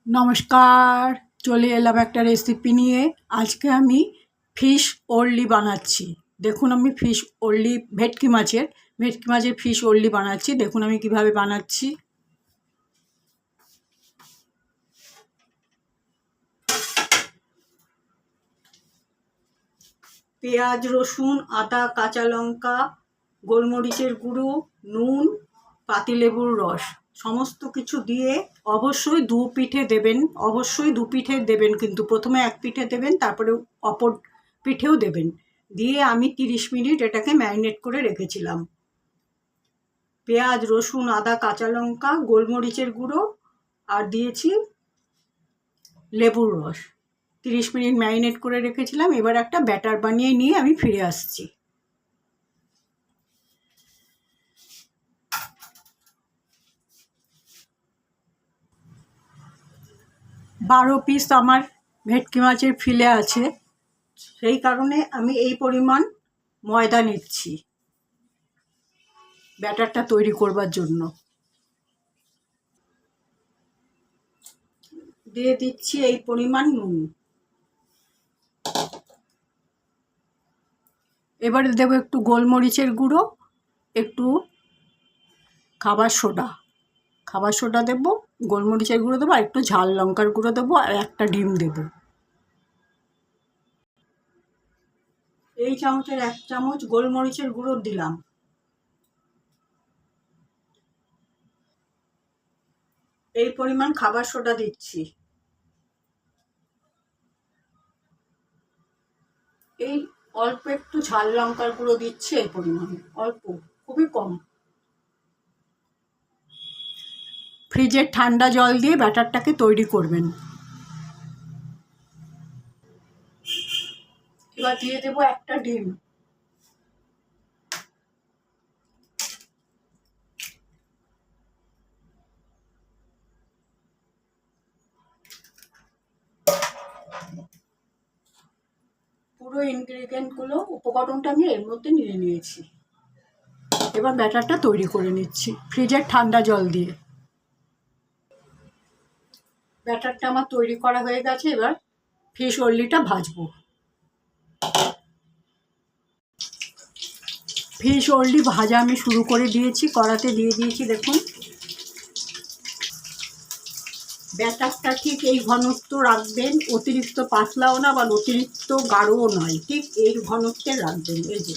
নমস্কার, চলে এলাম একটা রেসিপি নিয়ে। আজকে আমি ফিশ ওরলি বানাচ্ছি। দেখুন, আমি ফিশ ওরলি ভেটকি মাছের ফিশ ওরলি বানাচ্ছি। দেখুন আমি কিভাবে বানাচ্ছি। পেঁয়াজ, রসুন, আদা, কাঁচা লঙ্কা, গোলমরিচের গুঁড়ো, নুন, পাতিলেবুর রস সমস্ত কিছু দিয়ে অবশ্যই দু পিঠে দেবেন, কিন্তু প্রথমে এক পিঠে দেবেন, তারপরে অপর পিঠেও দেবেন। দিয়ে আমি 30 মিনিট এটাকে ম্যারিনেট করে রেখেছিলাম। পেঁয়াজ, রসুন, আদা, কাঁচা লঙ্কা, গোলমরিচের গুঁড়ো আর দিয়েছি লেবুর রস। 30 মিনিট ম্যারিনেট করে রেখেছিলাম। এবার একটা ব্যাটার বানিয়ে নিয়ে আমি ফিরে আসছি। 12 পিস আমার ভেটকি মাছের ফিলে আছে, সেই কারণে আমি এই পরিমাণ ময়দা নিচ্ছি ব্যাটারটা তৈরি করবার জন্য। দিয়ে দিচ্ছি এই পরিমাণ নুন। এবারে দেবো একটু গোলমরিচের গুঁড়ো, একটু খাবার সোডা দেবো, গোলমরিচের গুঁড়ো দেবো, আর একটু ঝাল লঙ্কার গুঁড়ো দেবো, আর একটা ডিম দেবো। এই চামচের 1 চামচ গোলমরিচের গুঁড়ো দিলাম। এই পরিমাণ খাবার সোডা দিচ্ছি। এই অল্প একটু ঝাল লঙ্কার গুঁড়ো দিচ্ছি, এই পরিমাণে অল্প, খুবই কম। ফ্রিজের ঠান্ডা জল দিয়ে ব্যাটারটাকে তৈরি করবেন। এবার দিয়ে দেবো একটা ডিম। পুরো ইনগ্রিডিয়েন্টগুলো, উপকরণটা আমি এর মধ্যে নিয়ে নিয়েছি। এবার ব্যাটারটা তৈরি করে নিচ্ছি ফ্রিজের ঠান্ডা জল দিয়ে। ব্যাটারটা আমার তৈরি করা হয়ে গেছে। এবার ফিশ ওরলিটা ভাজবো। ফিশ ওরলি ভাজা আমি শুরু করে দিয়েছি, কড়াতে দিয়ে দিয়েছি। দেখুন, ব্যাটারটা ঠিক এই ঘনত্ব রাখবেন, অতিরিক্ত পাতলাও না বা অতিরিক্ত গাঢ়ও নয়, ঠিক এই ঘনত্বে রাখবেন। এই যে,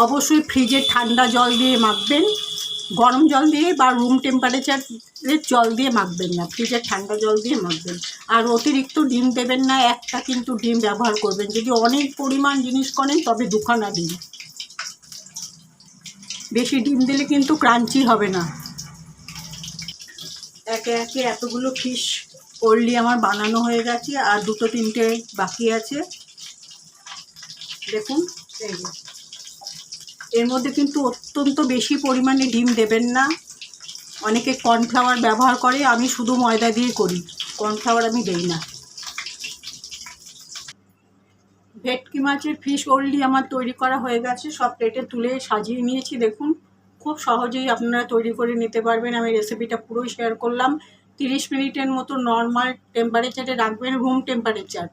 অবশ্যই ফ্রিজের ঠান্ডা জল দিয়ে মাখবেন, গরম জল দিয়ে বা রুম টেম্পারেচারের জল দিয়ে মাখবেন না, ফ্রিজের ঠান্ডা জল দিয়ে মাখবেন। আর অতিরিক্ত ডিম দেবেন না, একটা কিন্তু ডিম ব্যবহার করবেন। যদি অনেক পরিমাণ জিনিস করেন তবে 2খানা ডিম। বেশি ডিম দিলে কিন্তু ক্রাঞ্চি হবে না। একে একে এতগুলো ফিশ ওরলি আমার বানানো হয়ে গেছে, আর 2-3টে বাকি আছে। দেখুন, এই যে, এর মধ্যে কিন্তু অত্যন্ত বেশি পরিমাণে ডিম দেবেন না। অনেকে কর্নফ্লাওয়ার ব্যবহার করে, আমি শুধু ময়দা দিয়ে করি, কর্নফ্লাওয়ার আমি দেই না। ভেটকি মাছের ফিশ ওরলি আমার তৈরি করা হয়ে গেছে, সব প্লেটে তুলে সাজিয়ে নিয়েছি। দেখুন, খুব সহজেই আপনারা তৈরি করে নিতে পারবেন। আমি রেসিপিটা পুরোই শেয়ার করলাম। 30 মিনিটের মতো নর্মাল টেম্পারেচারে রাখবেন, রুম টেম্পারেচার,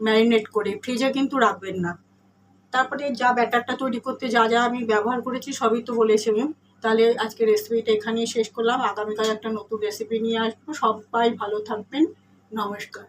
ম্যারিনেট করে। ফ্রিজে কিন্তু রাখবেন না। তারপরে যা ব্যাটারটা তৈরি করতে যা যা আমি ব্যবহার করেছি সবই তো বলেছি আমি। তাহলে আজকে রেসিপিটা এখানেই শেষ করলাম। আগামীকাল একটা নতুন রেসিপি নিয়ে আসবো। সবাই ভালো থাকবেন। নমস্কার।